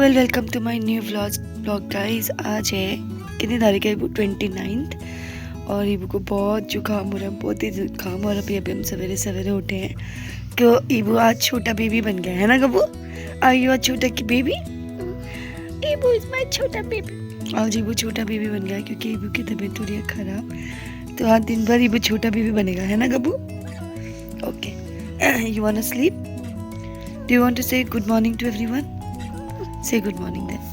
Welcome to my new blog guys. आज है कितनी तारीख है? 29th। और ईबू को बहुत जुकाम हो रहा है, बहुत ही जुकाम। और अभी हम सवेरे सवेरे उठे हैं क्यों ईबू आज छोटा बेबी बन गया है ना गब्बू? आर यू छोटा की बेबी? ईबू इज माय छोटा बेबी। आज ईबू छोटा बेबी बन गया क्योंकि ईबू की तबीयत हो रही है खराब। तो आज दिन भर ईबू छोटा बेबी बनेगा, है ना Gabbu? Okay, you want to sleep? Do you want to say good morning to everyone? Say good morning then.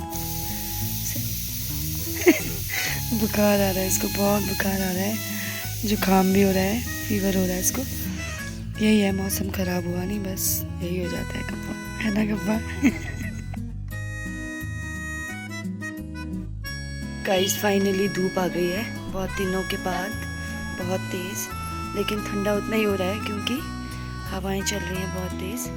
बुखार आ रहा है इसको, बहुत बुखार आ रहा है, जुकाम भी हो रहा है, फीवर हो रहा है इसको। यही है, मौसम खराब हुआ नहीं, बस यही हो जाता है गब्बा, है ना गब्बा? गाइस फाइनली धूप आ गई है बहुत दिनों के बाद, बहुत तेज़। लेकिन ठंडा उतना ही हो रहा है क्योंकि हवाएं चल रही हैं बहुत तेज़।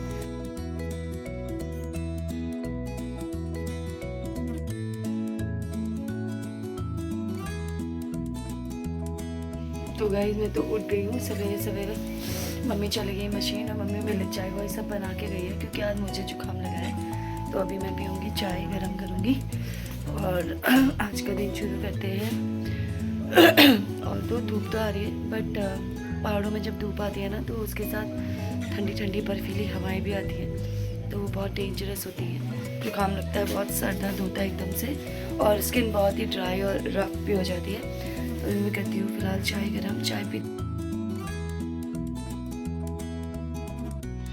तो गाइस मैं तो उठ गई हूँ सवेरे सवेरे। मम्मी चली गई मशीन और मम्मी मेरे लिए चाय वाय सब बना के गई है क्योंकि आज मुझे जुकाम लगा है। तो अभी मैं पीऊँगी चाय, गरम करूँगी और आज का दिन शुरू करते हैं। और तो धूप तो आ रही है, बट पहाड़ों में जब धूप आती है ना तो उसके साथ ठंडी ठंडी बर्फीली हवाएं भी आती हैं, तो वो बहुत डेंजरस होती है। जुकाम लगता है, बहुत सर दर्द होता है एकदम से और स्किन बहुत ही ड्राई और रफ भी हो जाती है। तो मैं करती हूँ फिलहाल चाय गरम, चाय पी।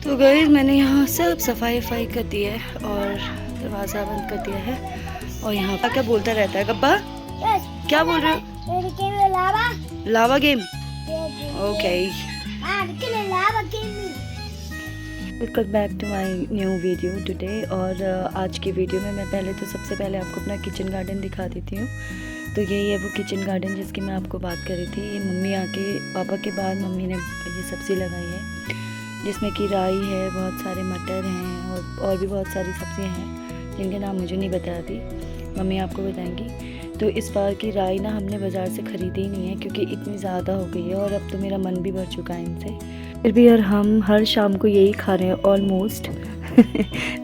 तो गाइस मैंने यहाँ सब सफाई वफाई कर दी है और दरवाज़ा बंद कर दिया है। और यहाँ पर क्या बोलता रहता है गब्बा? क्या बोल रहे हो? Lava game? Okay, welcome back to my new video today. और आज की वीडियो में मैं सबसे पहले आपको अपना किचन गार्डन दिखा देती हूँ। तो यही है वो किचन गार्डन जिसकी मैं आपको बात कर रही थी। ये मम्मी आके पापा के बाद मम्मी ने ये सब्ज़ी लगाई है जिसमें कि राई है, बहुत सारे मटर हैं और भी बहुत सारी सब्जियां हैं जिनके नाम मुझे नहीं बताती, मम्मी आपको बताएंगी। तो इस बार की राई ना हमने बाज़ार से ख़रीदी ही नहीं है क्योंकि इतनी ज़्यादा हो गई है और अब तो मेरा मन भी भर चुका है इनसे। फिर भी यार हम हर शाम को यही खा रहे हैं ऑलमोस्ट।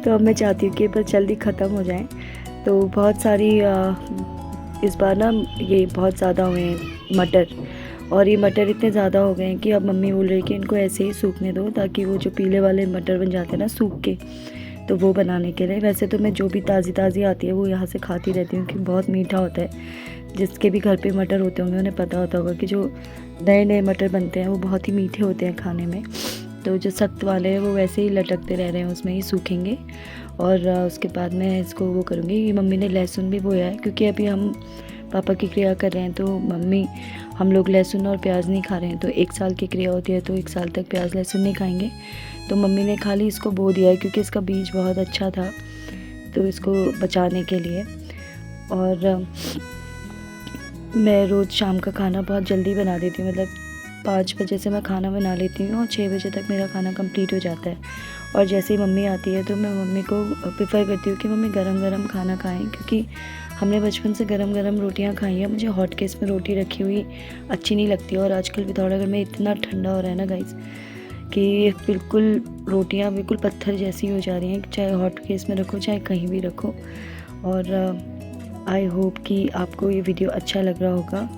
तो अब मैं चाहती हूँ कि बस जल्दी ख़त्म हो जाए। तो बहुत सारी इस बार ना ये बहुत ज़्यादा हुए हैं मटर, और ये मटर इतने ज़्यादा हो गए हैं कि अब मम्मी बोल रही है कि इनको ऐसे ही सूखने दो ताकि वो जो पीले वाले मटर बन जाते हैं ना सूख के, तो वो बनाने के लिए। वैसे तो मैं जो भी ताज़ी आती है वो यहाँ से खाती रहती हूँ क्योंकि बहुत मीठा होता है। जिसके भी घर पे मटर होते होंगे उन्हें पता होता होगा कि जो नए नए मटर बनते हैं वो बहुत ही मीठे होते हैं खाने में। तो जो सख्त वाले हैं वो वैसे ही लटकते रह रहे हैं, उसमें ही सूखेंगे। और उसके बाद मैं इसको वो करूँगी। ये मम्मी ने लहसुन भी बोया है क्योंकि अभी हम पापा की क्रिया कर रहे हैं, तो मम्मी हम लोग लहसुन और प्याज नहीं खा रहे हैं। तो 1 साल की क्रिया होती है तो 1 साल तक प्याज लहसुन नहीं खाएंगे। तो मम्मी ने खाली इसको बो दिया है क्योंकि इसका बीज बहुत अच्छा था, तो इसको बचाने के लिए। और मैं रोज़ शाम का खाना बहुत जल्दी बना देती हूँ, मतलब 5 बजे से मैं खाना बना लेती हूँ और 6 बजे तक मेरा खाना कंप्लीट हो जाता है। और जैसे ही मम्मी आती है तो मैं मम्मी को प्रेफर करती हूँ कि मम्मी गरम गरम खाना खाएं, क्योंकि हमने बचपन से गरम गरम रोटियां खाई हैं। मुझे हॉट केस में रोटी रखी हुई अच्छी नहीं लगती। और आजकल पिथौरागढ़ में इतना ठंडा हो रहा है ना गाइस कि बिल्कुल रोटियां बिल्कुल पत्थर जैसी हो जा रही हैं, चाहे हॉट केस में रखो चाहे कहीं भी रखो। और आई होप कि आपको ये वीडियो अच्छा लग रहा होगा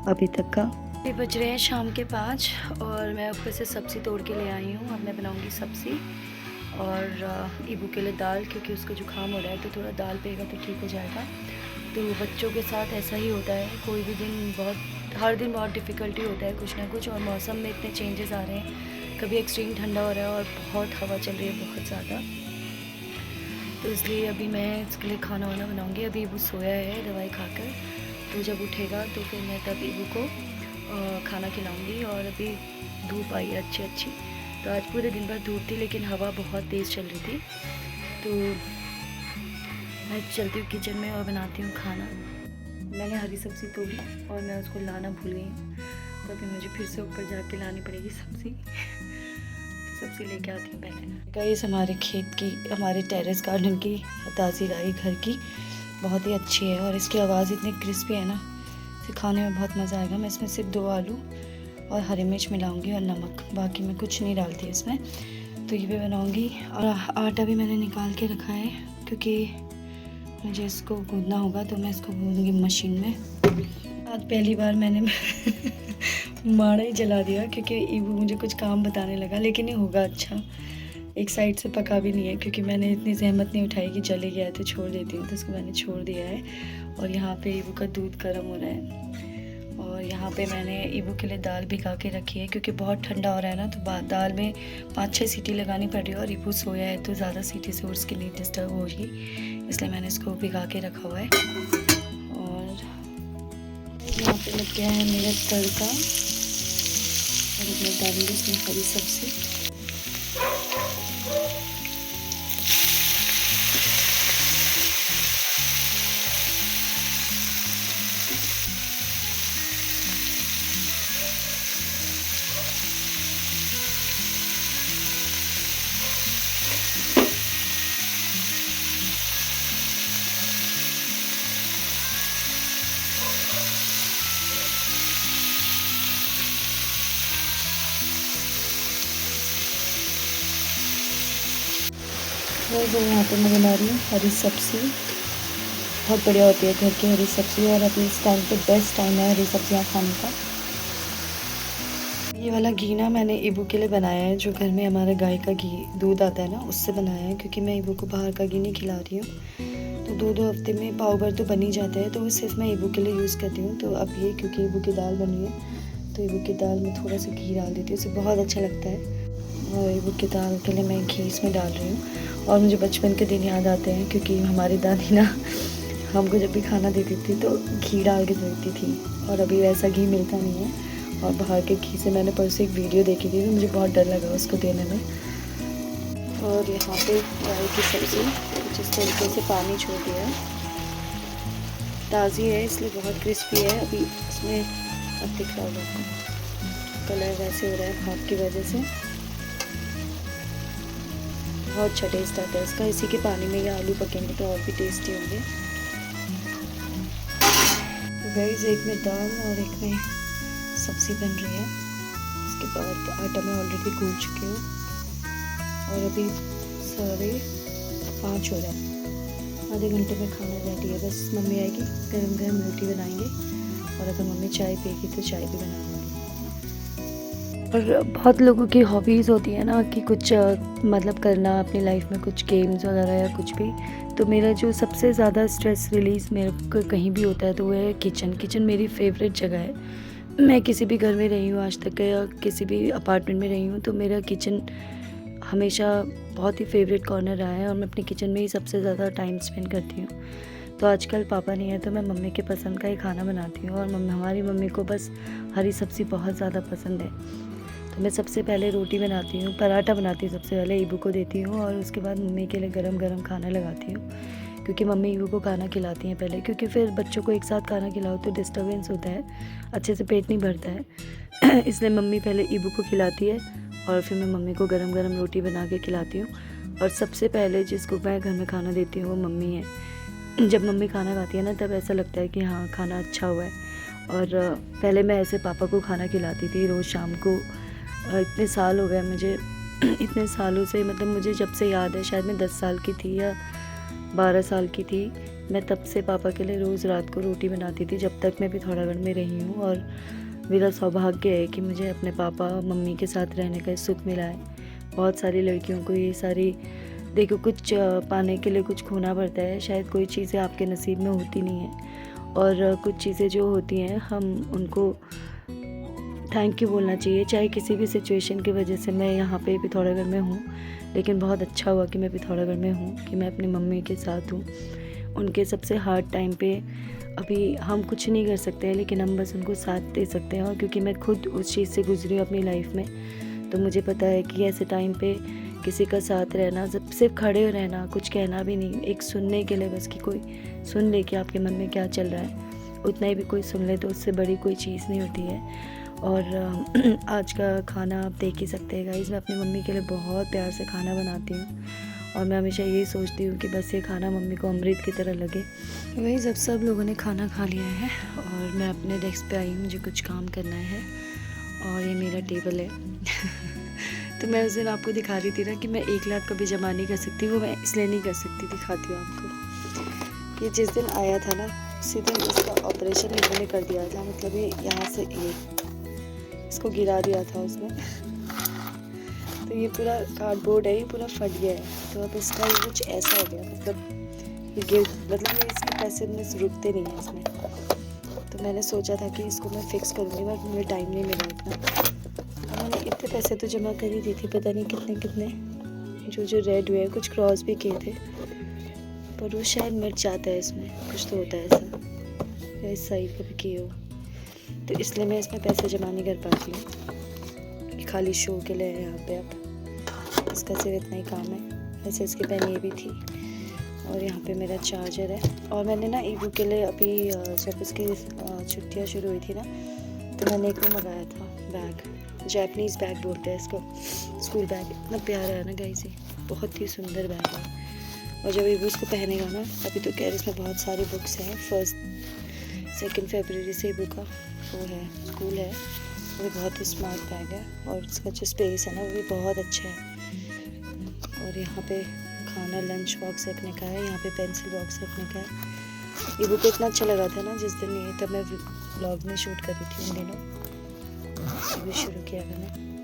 अभी तक का। अभी बज रहे हैं शाम के 5 और मैं ऊपर से सब्ज़ी तोड़ के ले आई हूँ। अब मैं बनाऊँगी सब्ज़ी और ईबू के लिए दाल, क्योंकि उसको जुकाम हो रहा है तो थोड़ा दाल पिएगा तो ठीक हो जाएगा। तो बच्चों के साथ ऐसा ही होता है, कोई भी दिन हर दिन बहुत डिफ़िकल्टी होता है कुछ ना कुछ। और मौसम में इतने चेंजेस आ रहे हैं, कभी एक्सट्रीम ठंडा हो रहा है और बहुत हवा चल रही है बहुत ज़्यादा। तो इसलिए अभी मैं इसके लिए खाना वाना बनाऊँगी। अभी ईबू सोया है दवाई खाकर, तो जब उठेगा तो फिर मैं तब ईबू को खाना खिलाऊँगी। और अभी धूप आई है अच्छी। तो आज पूरे दिन भर धूप थी लेकिन हवा बहुत तेज़ चल रही थी। तो मैं चलती हूँ किचन में और बनाती हूँ खाना। मैंने हरी सब्ज़ी तोड़ी और मैं उसको लाना भूल गई, तो अभी मुझे फिर से ऊपर जाके लानी पड़ेगी सब्ज़ी लेके आती हूँ पहले। गाइस हमारे खेत की, हमारे टेरेस गार्डन की ताज़ी राई घर की बहुत ही अच्छी है और इसकी आवाज़ इतनी क्रिस्पी है ना, इसे खाने में बहुत मज़ा आएगा। मैं इसमें सिर्फ 2 आलू और हरी मिर्च मिलाऊंगी और नमक, बाकी मैं कुछ नहीं डालती इसमें। तो ये भी बनाऊंगी। और आटा भी मैंने निकाल के रखा है क्योंकि मुझे इसको गूंदना होगा, तो मैं इसको गूंदूंगी मशीन में। आज पहली बार मैंने माड़ा ही जला दिया, क्योंकि वो मुझे कुछ काम बताने लगा, लेकिन ये होगा अच्छा। एक साइड से पका भी नहीं है, क्योंकि मैंने इतनी जहमत नहीं उठाई कि जले गया है तो छोड़ देती हूँ, तो इसको मैंने छोड़ दिया है। और यहाँ पे ईबू का दूध गर्म हो रहा है, और यहाँ पे मैंने ईबू के लिए दाल भिगा के रखी है, क्योंकि बहुत ठंडा हो रहा है ना, तो दाल में 5-6 सीटी लगानी पड़ रही है, और ईबू सोया है तो ज़्यादा सीटी से उसकी नींद डिस्टर्ब होगी, इसलिए मैंने इसको भिगा के रखा हुआ है। और यहाँ पे लग गया है मेरा तड़का, और मैं डालूंगी इसमें हरी सब्ज़ी। और यहाँ पे मैं बना रही हूँ हरी सब्ज़ी, बहुत बढ़िया होती है घर की हरी सब्ज़ी, और अभी इस टाइम पे बेस्ट टाइम है हरी सब्जियाँ खाने का। ये वाला घी ना मैंने ईबू के लिए बनाया है, जो घर में हमारा गाय का घी दूध आता है ना, उससे बनाया है, क्योंकि मैं ईबू को बाहर का घी नहीं खिला रही हूँ। तो 2-2 हफ्ते में पाव भर तो बन ही जाता है, तो वो सिर्फ मैं ईबू के लिए यूज़ करती हूँ। तो अब ये क्योंकि ईबू की दाल बनी है, तो ईबू की दाल में थोड़ा सा घी डाल देती हूँ, उससे बहुत अच्छा लगता है। और ईबू की दाल के लिए मैं घी इसमें डाल रही हूँ। और मुझे बचपन के दिन याद आते हैं, क्योंकि हमारी दादी ना हमको जब भी खाना देती थी तो घी डाल के देती थी, और अभी वैसा घी मिलता नहीं है। और बाहर के घी से मैंने परसों एक वीडियो देखी थी, तो मुझे बहुत डर लगा उसको देने में। और यहाँ पे गाय की सब्ज़ी जिस तरीके से पानी छोड़ दिया है, ताज़ी है इसलिए बहुत क्रिस्पी है। अभी इसमें अब दिख रहा होगा कलर वैसे हो रहा है भाप की वजह से, बहुत अच्छा टेस्ट आता है इसका। इसी के पानी में ये आलू पकेंगे तो और भी टेस्टी होंगे। तो गाइस, एक में दाल और एक में सब्ज़ी बन रही है। इसके बाद आटा मैं ऑलरेडी गूंद चुकी हूँ, और अभी 5:30 हो रहा है। आधे घंटे में खाना रेडी है, बस मम्मी आएगी, गरम गरम रोटी बनाएंगे, और अगर मम्मी चाय पिएगी तो चाय भी बनाएंगे। और बहुत लोगों की हॉबीज़ होती है ना कि कुछ मतलब करना अपनी लाइफ में, कुछ गेम्स वगैरह या कुछ भी। तो मेरा जो सबसे ज़्यादा स्ट्रेस रिलीज़ मेरे को कहीं भी होता है तो वो है किचन। किचन मेरी फेवरेट जगह है। मैं किसी भी घर में रही हूँ आज तक, या किसी भी अपार्टमेंट में रही हूँ, तो मेरा किचन हमेशा बहुत ही फेवरेट कॉर्नर रहा है, और मैं अपने किचन में ही सबसे ज़्यादा टाइम स्पेंड करती हूँ। तो आजकल पापा नहीं है तो मैं मम्मी के पसंद का ही खाना बनाती हूँ, और हमारी मम्मी को बस हरी सब्ज़ी बहुत ज़्यादा पसंद है। तो मैं सबसे पहले रोटी बनाती हूँ, पराठा बनाती हूँ, सबसे पहले ईबू को देती हूँ, और उसके बाद मम्मी के लिए गरम गरम खाना लगाती हूँ, क्योंकि मम्मी ईबू को खाना खिलाती हैं पहले, क्योंकि फिर बच्चों को एक साथ खाना खिलाओ तो डिस्टर्बेंस होता है, अच्छे से पेट नहीं भरता है। इसलिए मम्मी पहले ईबू को खिलाती है, और फिर मैं मम्मी को गरम गरम रोटी बना के खिलाती हूँ। और सबसे पहले जिसको मैं घर में खाना देती हूँ वो मम्मी है। जब मम्मी खाना खाती है ना, तब ऐसा लगता है कि हाँ, खाना अच्छा हुआ है। और पहले मैं ऐसे पापा को खाना खिलाती थी रोज़ शाम को। इतने साल हो गए मुझे, इतने सालों से, मतलब मुझे जब से याद है, शायद मैं 10 साल की थी या 12 साल की थी, मैं तब से पापा के लिए रोज़ रात को रोटी बनाती थी, जब तक मैं पिथौरागढ़ में रही हूँ। और मेरा सौभाग्य है कि मुझे अपने पापा मम्मी के साथ रहने का सुख मिला है। बहुत सारी लड़कियों को ये सारी, देखो, कुछ पाने के लिए कुछ खोना पड़ता है। शायद कोई चीज़ें आपके नसीब में होती नहीं है, और कुछ चीज़ें जो होती हैं हम उनको थैंक यू बोलना चाहिए, चाहे किसी भी सिचुएशन की वजह से मैं यहाँ पे पिथौरागढ़ में हूँ। लेकिन बहुत अच्छा हुआ कि मैं पिथौरागढ़ में हूँ, कि मैं अपनी मम्मी के साथ हूँ। उनके सबसे हार्ड टाइम पे अभी हम कुछ नहीं कर सकते हैं, लेकिन हम बस उनको साथ दे सकते हैं। और क्योंकि मैं खुद उस चीज़ से गुजरी हूँ अपनी लाइफ में, तो मुझे पता है कि ऐसे टाइम पे किसी का साथ रहना, सिर्फ खड़े रहना, कुछ कहना भी नहीं, एक सुनने के लिए, बस कि कोई सुन ले कि आपके मन में क्या चल रहा है, उतना ही भी कोई सुन ले तो उससे बड़ी कोई चीज़ नहीं होती है। और आज का खाना आप देख ही सकते हैं गाइस, मैं अपनी मम्मी के लिए बहुत प्यार से खाना बनाती हूँ, और मैं हमेशा यही सोचती हूँ कि बस ये खाना मम्मी को अमृत की तरह लगे। गाइस, जब सब लोगों ने खाना खा लिया है और मैं अपने डेस्क पे आई हूँ, मुझे कुछ काम करना है, और ये मेरा टेबल है। तो मैं उस दिन आपको दिखा रही थी ना कि मैं 1 लाख कभी जमा नहीं कर सकती, वो मैं इसलिए नहीं कर सकती, दिखाती हूँ आपको। ये जिस दिन आया था ना उसी दिन इसका ऑपरेशन इन्होंने कर दिया था, मतलब ये यहाँ से ये इसको गिरा दिया था उसमें। तो ये पूरा कार्डबोर्ड है, ये पूरा फट गया है। तो अब इसका ये कुछ ऐसा हो गया, मतलब ये गिर, मतलब ये इसके पैसे में रुकते नहीं है इसमें। तो मैंने सोचा था कि इसको मैं फ़िक्स करूँगी, बट मुझे टाइम नहीं मिला इतना। मैंने इतने पैसे तो जमा कर ही दी थी, पता नहीं कितने कितने, जो रेड हुए, कुछ क्रॉस भी किए थे, पर वो शायद मिट जाता है इसमें, कुछ तो होता है ऐसा, या इस साइड का भी किए हो, तो इसलिए मैं इसमें पैसे जमा नहीं कर पाती हूँ। खाली शो के लिए यहाँ पे अब इसका सिर्फ इतना ही काम है। वैसे इसके पहले ये भी थी, और यहाँ पे मेरा चार्जर है। और मैंने ना ईबू के लिए अभी जब उसकी छुट्टियाँ शुरू हुई थी ना, तो मैंने एक वो मंगाया था बैग, जैपनीज़ बैग बोलते हैं इसको, स्कूल बैग। इतना प्यारा है ना गाइस, ये बहुत ही सुंदर बैग है। और जब ईबू इसको पहनेगा ना, अभी तो कह रहे इसमें बहुत सारी बुक्स हैं, 2 फरवरी से ईबू का वो है, स्कूल है। वो बहुत ही स्मार्ट बैग है, और इसका जो स्पेस है ना वो भी बहुत अच्छा है। और यहाँ पे खाना लंच बॉक्स रखने का है, यहाँ पे पेंसिल बॉक्स रखने का है। ये बुक इतना अच्छा लगा था ना जिस दिन, ये तब मैं व्लॉग में शूट कर रही थी उन दिनों, अभी शुरू किया मैंने।